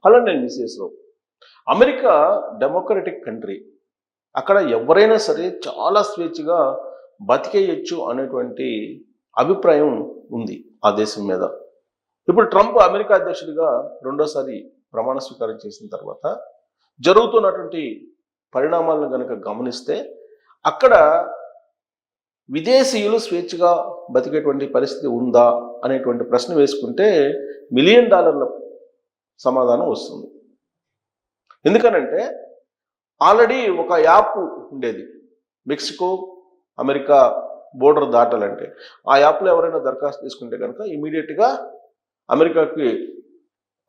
Hello నేను మిస్సెస్లో America democratic country. అక్కడ ఎవరైనా సరే చాలా స్వేచ్ఛగా బతికేయచ్చు అనేటువంటి అభిప్రాయం ఉంది ఆ దేశం మీద. ఇప్పుడు ట్రంప్ అమెరికా అధ్యక్షుడిగా రెండోసారి ప్రమాణ స్వీకారం చేసిన తర్వాత జరుగుతున్నటువంటి పరిణామాలను కనుక గమనిస్తే అక్కడ విదేశీయులు స్వేచ్ఛగా బతికేటువంటి పరిస్థితి ఉందా అనేటువంటి ప్రశ్న వేసుకుంటే $1 మిలియన్ సమాధానం వస్తుంది. ఎందుకనంటే ఆల్రెడీ ఒక యాప్ ఉండేది, మెక్సికో అమెరికా బోర్డర్ దాటాలంటే. ఆ యాప్లో ఎవరైనా దరఖాస్తు తీసుకుంటే కనుక ఇమీడియట్గా అమెరికాకి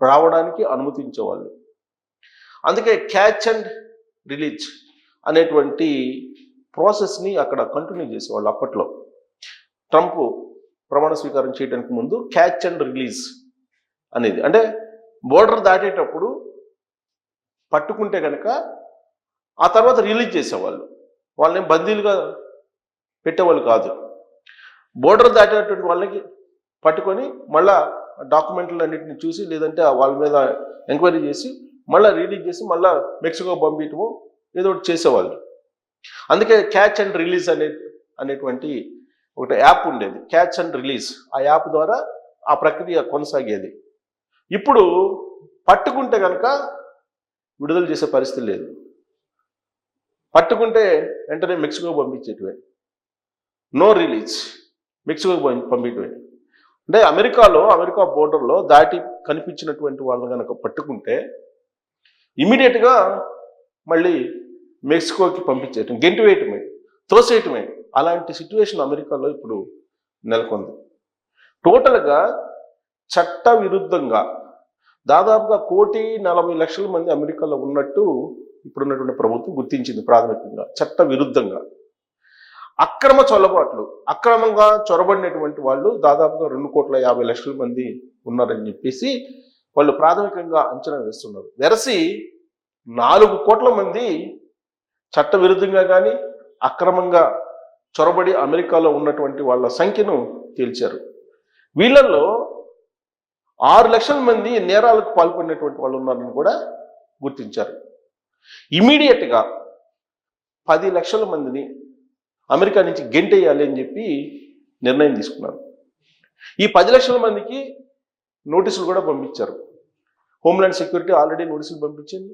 రావడానికి అనుమతించేవాళ్ళు. అందుకే క్యాచ్ అండ్ రిలీజ్ అనేటువంటి ప్రాసెస్ని అక్కడ కంటిన్యూ చేసేవాళ్ళు అప్పట్లో. ట్రంప్ ప్రమాణ స్వీకారం చేయడానికి ముందు క్యాచ్ అండ్ రిలీజ్ అనేది, అంటే బోర్డర్ దాటేటప్పుడు పట్టుకుంటే కనుక ఆ తర్వాత రిలీజ్ చేసేవాళ్ళు. వాళ్ళని బందీలుగా పెట్టేవాళ్ళు కాదు. బోర్డర్ దాటేటువంటి వాళ్ళకి పట్టుకొని మళ్ళా డాక్యుమెంట్లు అన్నింటిని చూసి, లేదంటే వాళ్ళ మీద ఎంక్వైరీ చేసి మళ్ళీ రిలీజ్ చేసి మళ్ళీ మెక్సికో పంపించడము ఏదో ఒకటి చేసేవాళ్ళు. అందుకే క్యాచ్ అండ్ రిలీజ్ అనేటువంటి ఒకటి యాప్ ఉండేది, క్యాచ్ అండ్ రిలీజ్. ఆ యాప్ ద్వారా ఆ ప్రక్రియ కొనసాగేది. ఇప్పుడు పట్టుకుంటే కనుక విడుదల చేసే పరిస్థితి లేదు. పట్టుకుంటే వెంటనే మెక్సికో పంపించేటివే, నో రిలీజ్, మెక్సికో పంపించటమే. అంటే అమెరికా బోర్డర్లో దాటి కనిపించినటువంటి వాళ్ళని కనుక పట్టుకుంటే ఇమీడియట్గా మళ్ళీ మెక్సికోకి పంపించేయటం, గెంటి వేయటమే, తోసేయటమే. అలాంటి సిచ్యువేషన్ అమెరికాలో ఇప్పుడు నెలకొంది. టోటల్గా చట్ట విరుద్ధంగా దాదాపుగా 1,40,00,000 మంది అమెరికాలో ఉన్నట్టు ఇప్పుడున్నటువంటి ప్రభుత్వం గుర్తించింది. ప్రాథమికంగా చట్ట విరుద్ధంగా అక్రమ చొరబాట్లు, అక్రమంగా చొరబడినటువంటి వాళ్ళు దాదాపుగా 2,50,00,000 మంది ఉన్నారని చెప్పేసి వాళ్ళు ప్రాథమికంగా అంచనా వేస్తున్నారు. వెరసి 4 కోట్ల మంది చట్ట విరుద్ధంగా కానీ అక్రమంగా చొరబడి అమెరికాలో ఉన్నటువంటి వాళ్ళ సంఖ్యను తేల్చారు. వీళ్ళల్లో 6 లక్షల మంది నేరాలకు పాల్పడినటువంటి వాళ్ళు ఉన్నారని కూడా గుర్తించారు. ఇమీడియట్గా 10 లక్షల మందిని అమెరికా నుంచి గెంటేయాలి అని చెప్పి నిర్ణయం తీసుకున్నారు. ఈ 10 లక్షల మందికి నోటీసులు కూడా పంపించారు. హోమ్లాండ్ సెక్యూరిటీ ఆల్రెడీ నోటీసులు పంపించింది.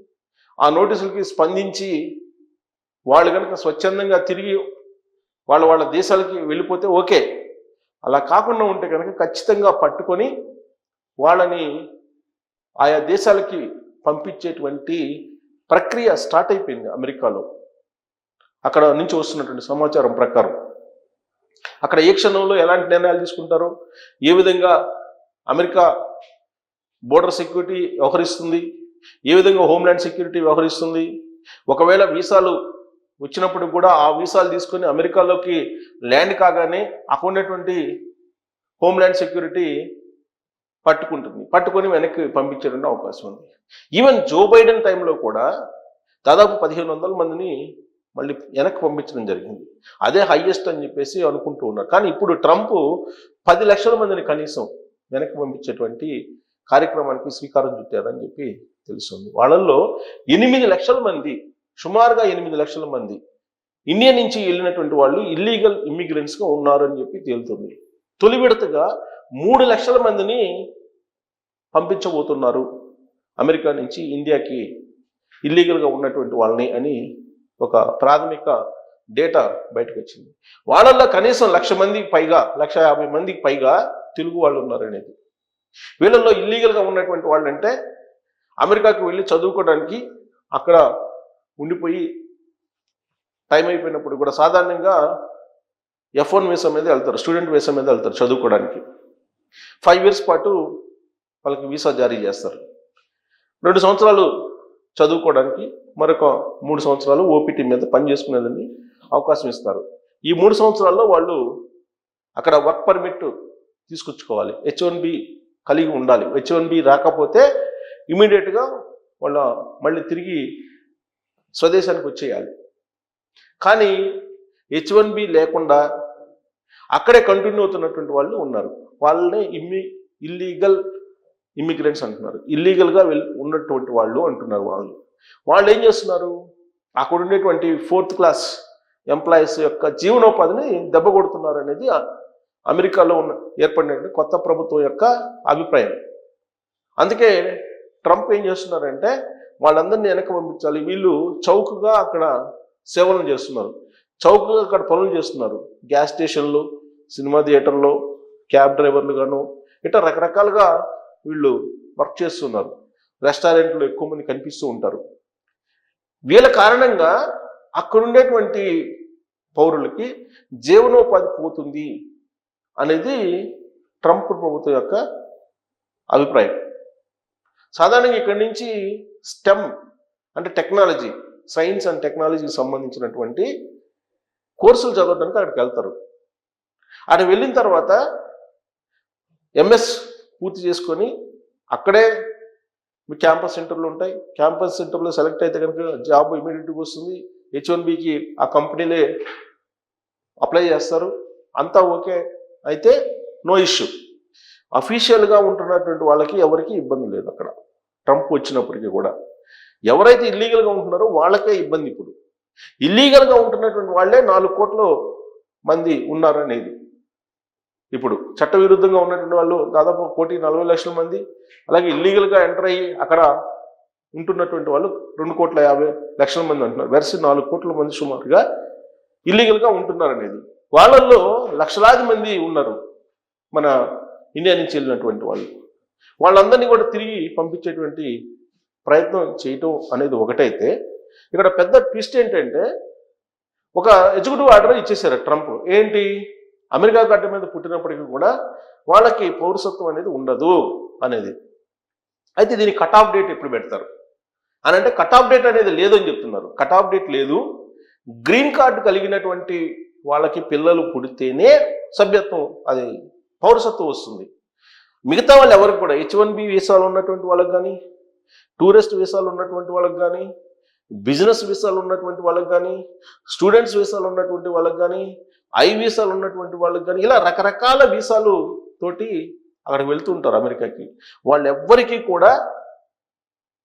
ఆ నోటీసులకి స్పందించి వాళ్ళు కనుక స్వచ్ఛందంగా తిరిగి వాళ్ళ దేశాలకి వెళ్ళిపోతే ఓకే. అలా కాకుండా ఉంటే కనుక ఖచ్చితంగా పట్టుకొని వాళ్ళని ఆయా దేశాలకి పంపించేటువంటి ప్రక్రియ స్టార్ట్ అయిపోయింది అమెరికాలో. అక్కడ నుంచి వస్తున్నటువంటి సమాచారం ప్రకారం అక్కడ ఏ క్షణంలో ఎలాంటి నిర్ణయాలు తీసుకుంటారో, ఏ విధంగా అమెరికా బోర్డర్ సెక్యూరిటీ వ్యవహరిస్తుంది, ఏ విధంగా హోమ్లాండ్ సెక్యూరిటీ వ్యవహరిస్తుంది, ఒకవేళ వీసాలు వచ్చినప్పుడు కూడా ఆ వీసాలు తీసుకొని అమెరికాలోకి ల్యాండ్ కాగానే అక్కడ ఉన్నటువంటి హోమ్లాండ్ సెక్యూరిటీ పట్టుకొని వెనక్కి పంపించడానికి అవకాశం ఉంది. ఈవెన్ జో బైడెన్ టైంలో కూడా దాదాపు 1,500 మందిని మళ్ళీ వెనక్కి పంపించడం జరిగింది. అదే హైయెస్ట్ అని చెప్పేసి అనుకుంటూ ఉన్నారు. కానీ ఇప్పుడు ట్రంప్ 10 లక్షల మందిని కనీసం వెనక్కి పంపించేటువంటి కార్యక్రమానికి శ్రీకారం చుట్టారని చెప్పి తెలుస్తుంది. వాళ్ళల్లో 8 లక్షల మంది, సుమారుగా 8 లక్షల మంది ఇండియా నుంచి వెళ్ళినటువంటి వాళ్ళు ఇల్లీగల్ ఇమ్మిగ్రెంట్స్గా ఉన్నారని చెప్పి తేలుతుంది. తొలి విడతగా 3 లక్షల మందిని పంపించబోతున్నారు అమెరికా నుంచి ఇండియాకి ఇల్లీగల్గా ఉన్నటువంటి వాళ్ళని అని ఒక ప్రాథమిక డేటా బయటకు వచ్చింది. వాళ్ళల్లో కనీసం 1,00,000 మందికి పైగా, 1,50,000 మందికి పైగా తెలుగు వాళ్ళు ఉన్నారనేది. వీళ్ళల్లో ఇల్లీగల్గా ఉన్నటువంటి వాళ్ళంటే అమెరికాకి వెళ్ళి చదువుకోవడానికి అక్కడ ఉండిపోయి టైం అయిపోయినప్పుడు కూడా సాధారణంగా F1 వీసా మీద వెళ్తారు, స్టూడెంట్ వీసా మీద వెళ్తారు చదువుకోవడానికి. 5 years పాటు వాళ్ళకి వీసా జారీ చేస్తారు. 2 సంవత్సరాలు చదువుకోవడానికి, మరొక 3 సంవత్సరాలు ఓపీటీ మీద పని చేసుకునేదని అవకాశం ఇస్తారు. ఈ 3 సంవత్సరాల్లో వాళ్ళు అక్కడ వర్క్ పర్మిట్ తీసుకొచ్చుకోవాలి, H1B కలిగి ఉండాలి. H1B రాకపోతే ఇమీడియట్గా వాళ్ళ మళ్ళీ తిరిగి స్వదేశానికి వచ్చేయాలి. కానీ H1B లేకుండా అక్కడే కంటిన్యూ అవుతున్నటువంటి వాళ్ళు ఉన్నారు. వాళ్ళని ఇల్లీగల్ ఇమ్మిగ్రెంట్స్ అంటున్నారు, ఇల్లీగల్గా ఉన్నటువంటి వాళ్ళు అంటున్నారు. వాళ్ళు ఏం చేస్తున్నారు, అక్కడ ఉండేటువంటి 4th క్లాస్ ఎంప్లాయీస్ యొక్క జీవనోపాధిని దెబ్బ కొడుతున్నారు అనేది అమెరికాలో ఏర్పడిన కొత్త ప్రభుత్వం యొక్క అభిప్రాయం. అందుకే ట్రంప్ ఏం చేస్తున్నారంటే వాళ్ళందరినీ వెనక్కి పంపించాలి, వీళ్ళు చౌకగా అక్కడ సేవలను చేస్తున్నారు, చౌకగా అక్కడ పనులు చేస్తున్నారు, గ్యాస్ స్టేషన్లు, సినిమా థియేటర్లో క్యాబ్ డ్రైవర్లు గాను ఇట్లా రకరకాలుగా వీళ్ళు వర్క్ చేస్తున్నారు, రెస్టారెంట్లు ఎక్కువ మంది కనిపిస్తూ ఉంటారు. వీళ్ళ కారణంగా అక్కడ ఉండేటువంటి పౌరులకి జీవనోపాధి పోతుంది అనేది ట్రంప్ ప్రభుత్వం యొక్క అభిప్రాయం. సాధారణంగా ఇక్కడి నుంచి స్టెమ్ అంటే టెక్నాలజీ, సైన్స్ అండ్ టెక్నాలజీకి సంబంధించినటువంటి కోర్సులు చదవడానికి అక్కడికి వెళ్తారు. అక్కడ వెళ్ళిన తర్వాత ఎంఎస్ పూర్తి చేసుకొని అక్కడే మీ క్యాంపస్ సెంటర్లు ఉంటాయి, క్యాంపస్ సెంటర్లో సెలెక్ట్ అయితే కనుక జాబ్ ఇమీడియట్గా వస్తుంది, H1Bకి ఆ కంపెనీలే అప్లై చేస్తారు, అంతా ఓకే అయితే నో ఇష్యూ. అఫీషియల్గా ఉంటున్నటువంటి వాళ్ళకి ఎవరికి ఇబ్బంది లేదు. అక్కడ ట్రంప్ వచ్చినప్పటికీ కూడా ఎవరైతే ఇల్లీగల్గా ఉంటున్నారో వాళ్ళకే ఇబ్బంది. ఇప్పుడు ఇల్లీగల్గా ఉంటున్నటువంటి వాళ్ళే 4 కోట్ల మంది ఉన్నారనేది. ఇప్పుడు చట్టవిరుద్ధంగా ఉన్నటువంటి వాళ్ళు దాదాపు 1,40,00,000 మంది, అలాగే ఇల్లీగల్గా ఎంటర్ అయ్యి అక్కడ ఉంటున్నటువంటి వాళ్ళు 2,50,00,000 మంది అంటున్నారు. వెర్సి 4 కోట్ల మంది సుమారుగా ఇల్లీగల్గా ఉంటున్నారనేది. వాళ్ళల్లో లక్షలాది మంది ఉన్నారు మన ఇండియా నుంచి వెళ్ళినటువంటి వాళ్ళు. వాళ్ళందరినీ కూడా తిరిగి పంపించేటువంటి ప్రయత్నం చేయటం అనేది ఒకటైతే, ఇక్కడ పెద్ద ట్విస్ట్ ఏంటంటే ఒక ఎగ్జిక్యూటివ్ ఆర్డర్ ఇచ్చేసారు ట్రంప్. ఏంటి, అమెరికా గడ్డ మీద పుట్టినప్పటికీ కూడా వాళ్ళకి పౌరసత్వం అనేది ఉండదు అనేది. అయితే దీనికి కట్ ఆఫ్ డేట్ ఎప్పుడు పెడతారు అని అంటే, కట్ ఆఫ్ డేట్ అనేది లేదు అని చెప్తున్నారు. కట్ ఆఫ్ డేట్ లేదు, గ్రీన్ కార్డు కలిగినటువంటి వాళ్ళకి పిల్లలు పుడితేనే సభ్యత్వం, అది పౌరసత్వం వస్తుంది. మిగతా వాళ్ళు ఎవరికి కూడా H1B వీసాలు ఉన్నటువంటి వాళ్ళకి కానీ, టూరిస్ట్ వీసాలు ఉన్నటువంటి వాళ్ళకి కానీ, బిజినెస్ వీసాలు ఉన్నటువంటి వాళ్ళకి కానీ, స్టూడెంట్స్ వీసాలు ఉన్నటువంటి వాళ్ళకి కానీ, ఐ వీసాలు ఉన్నటువంటి వాళ్ళకి కానీ, ఇలా రకరకాల వీసాలు తోటి అక్కడికి వెళ్తుంటారు అమెరికాకి. వాళ్ళెవ్వరికీ కూడా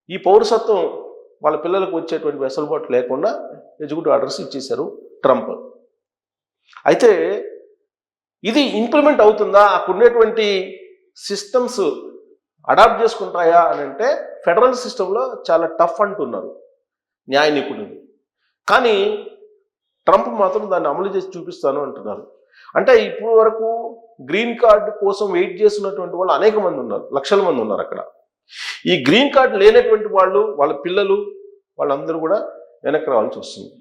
ఈ పౌరసత్వం వాళ్ళ పిల్లలకు వచ్చేటువంటి వెసులుబాటు లేకుండా ఎగ్జిక్యూటివ్ ఆర్డర్స్ ఇచ్చేశారు ట్రంప్. అయితే ఇది ఇంప్లిమెంట్ అవుతుందా, అక్కడ ఉండేటువంటి సిస్టమ్స్ అడాప్ట్ చేసుకుంటాయా అని అంటే ఫెడరల్ సిస్టంలో చాలా టఫ్ అంటున్నారు న్యాయ నిపుణులు. కానీ ట్రంప్ మాత్రం దాన్ని అమలు చేసి చూపిస్తాను అంటున్నారు. అంటే ఇప్పుడు వరకు గ్రీన్ కార్డు కోసం వెయిట్ చేస్తున్నటువంటి వాళ్ళు అనేక మంది ఉన్నారు, లక్షల మంది ఉన్నారు అక్కడ. ఈ గ్రీన్ కార్డు లేనటువంటి వాళ్ళు, వాళ్ళ పిల్లలు, వాళ్ళందరూ కూడా వెనక్కి రావాల్సి వస్తుంది.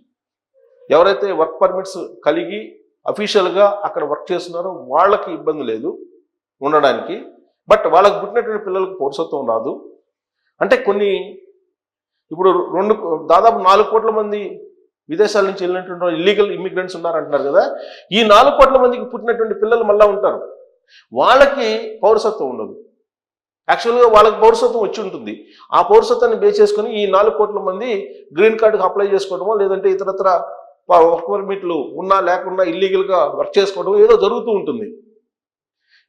ఎవరైతే వర్క్ పర్మిట్స్ కలిగి అఫీషియల్గా అక్కడ వర్క్ చేస్తున్నారో వాళ్ళకి ఇబ్బంది లేదు ఉండడానికి, బట్ వాళ్ళకు పుట్టినటువంటి పిల్లలకు పౌరసత్వం రాదు. అంటే కొన్ని ఇప్పుడు దాదాపు 4 కోట్ల మంది విదేశాల నుంచి వెళ్ళినటువంటి ఇల్లీగల్ ఇమ్మిగ్రెంట్స్ ఉన్నారంటున్నారు కదా, ఈ 4 కోట్ల మందికి పుట్టినటువంటి పిల్లలు మళ్ళా ఉంటారు, వాళ్ళకి పౌరసత్వం ఉండదు. యాక్చువల్గా వాళ్ళకి పౌరసత్వం వచ్చి ఉంటుంది, ఆ పౌరసత్వాన్ని బేస్ చేసుకుని ఈ 4 కోట్ల మంది గ్రీన్ కార్డుకి అప్లై చేసుకోవడమో లేదంటే ఇతరత్ర వర్క్ పర్మిట్లు ఉన్నా లేకున్నా ఇల్లీగల్గా వర్క్ చేసుకోవడం ఏదో జరుగుతూ ఉంటుంది.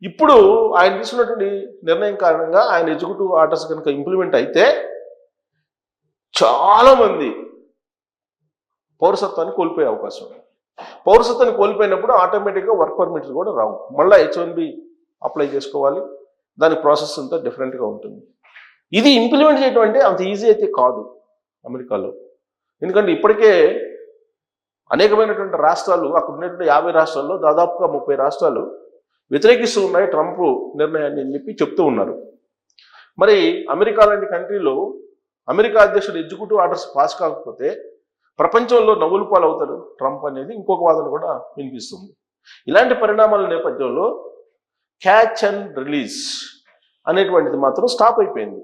ఇప్పుడు ఆయన తీసుకున్నటువంటి నిర్ణయం కారణంగా ఆయన ఎగ్జిక్యూటివ్ ఆర్డర్స్ కనుక ఇంప్లిమెంట్ అయితే చాలామంది పౌరసత్వాన్ని కోల్పోయే అవకాశం ఉంది. పౌరసత్వాన్ని కోల్పోయినప్పుడు ఆటోమేటిక్గా వర్క్ పర్మిట్స్ కూడా రావు, మళ్ళీ H1B అప్లై చేసుకోవాలి, దాని ప్రాసెస్ అంతా డిఫరెంట్గా ఉంటుంది. ఇది ఇంప్లిమెంట్ చేయడం అంటే అంత ఈజీ అయితే కాదు అమెరికాలో. ఎందుకంటే ఇప్పటికే అనేకమైనటువంటి రాష్ట్రాలు, అక్కడ ఉన్నటువంటి 50 రాష్ట్రాల్లో దాదాపుగా 30 రాష్ట్రాలు వ్యతిరేకిస్తూ ఉన్నాయి ట్రంప్ నిర్ణయాన్ని అని చెప్తూ ఉన్నారు. మరి అమెరికా లాంటి కంట్రీలో అమెరికా అధ్యక్షుడు ఎగ్జిక్యూటివ్ ఆర్డర్స్ పాస్ కాకపోతే ప్రపంచంలో నవ్వులు పాలవుతాడు ట్రంప్ అనేది ఇంకొక వాదన కూడా వినిపిస్తుంది. ఇలాంటి పరిణామాల నేపథ్యంలో క్యాచ్ అండ్ రిలీజ్ అనేటువంటిది మాత్రం స్టాప్ అయిపోయింది.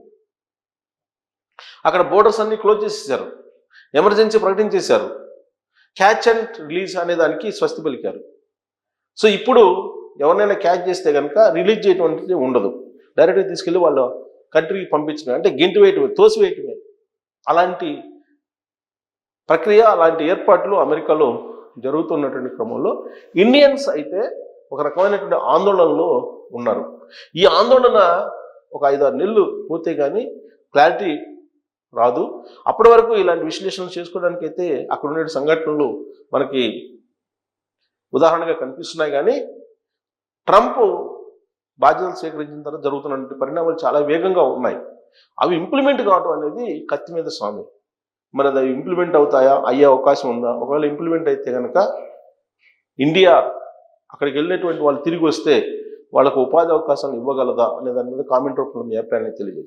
అక్కడ బోర్డర్స్ అన్ని క్లోజ్ చేసేసారు, ఎమర్జెన్సీ ప్రకటించేశారు, క్యాచ్ అండ్ రిలీజ్ అనే దానికి స్వస్తి పలికారు. సో ఇప్పుడు ఎవరినైనా క్యాచ్ చేస్తే కనుక రిలీజ్ చేయటువంటిది ఉండదు, డైరెక్ట్గా తీసుకెళ్ళి వాళ్ళ కంట్రీకి పంపించడమే, అంటే గింటి వేయటమే, తోసివేయటమే. అలాంటి ప్రక్రియ, అలాంటి ఏర్పాట్లు అమెరికాలో జరుగుతున్నటువంటి క్రమంలో ఇండియన్స్ అయితే ఒక రకమైనటువంటి ఆందోళనలో ఉన్నారు. ఈ ఆందోళన ఒక 5-6 నెలలు పోతే కానీ క్లారిటీ రాదు. అప్పటి వరకు ఇలాంటి విశ్లేషణలు చేసుకోవడానికి అయితే అక్కడ ఉండే సంఘటనలు మనకి ఉదాహరణగా కనిపిస్తున్నాయి. కానీ ట్రంప్ బాధ్యతలు స్వీకరించిన తర్వాత జరుగుతున్న పరిణామాలు చాలా వేగంగా ఉన్నాయి. అవి ఇంప్లిమెంట్ కావడం అనేది కత్తి మీద స్వామి. మరి అది ఇంప్లిమెంట్ అవుతాయా, అయ్యే అవకాశం ఉందా? ఒకవేళ ఇంప్లిమెంట్ అయితే కనుక ఇండియా అక్కడికి వెళ్ళినటువంటి వాళ్ళు తిరిగి వస్తే వాళ్ళకు ఉపాధి అవకాశాలు ఇవ్వగలదా అనే దాని మీద కామెంట్ రూపంలో మీ అభిప్రాయాన్ని తెలియజేయండి.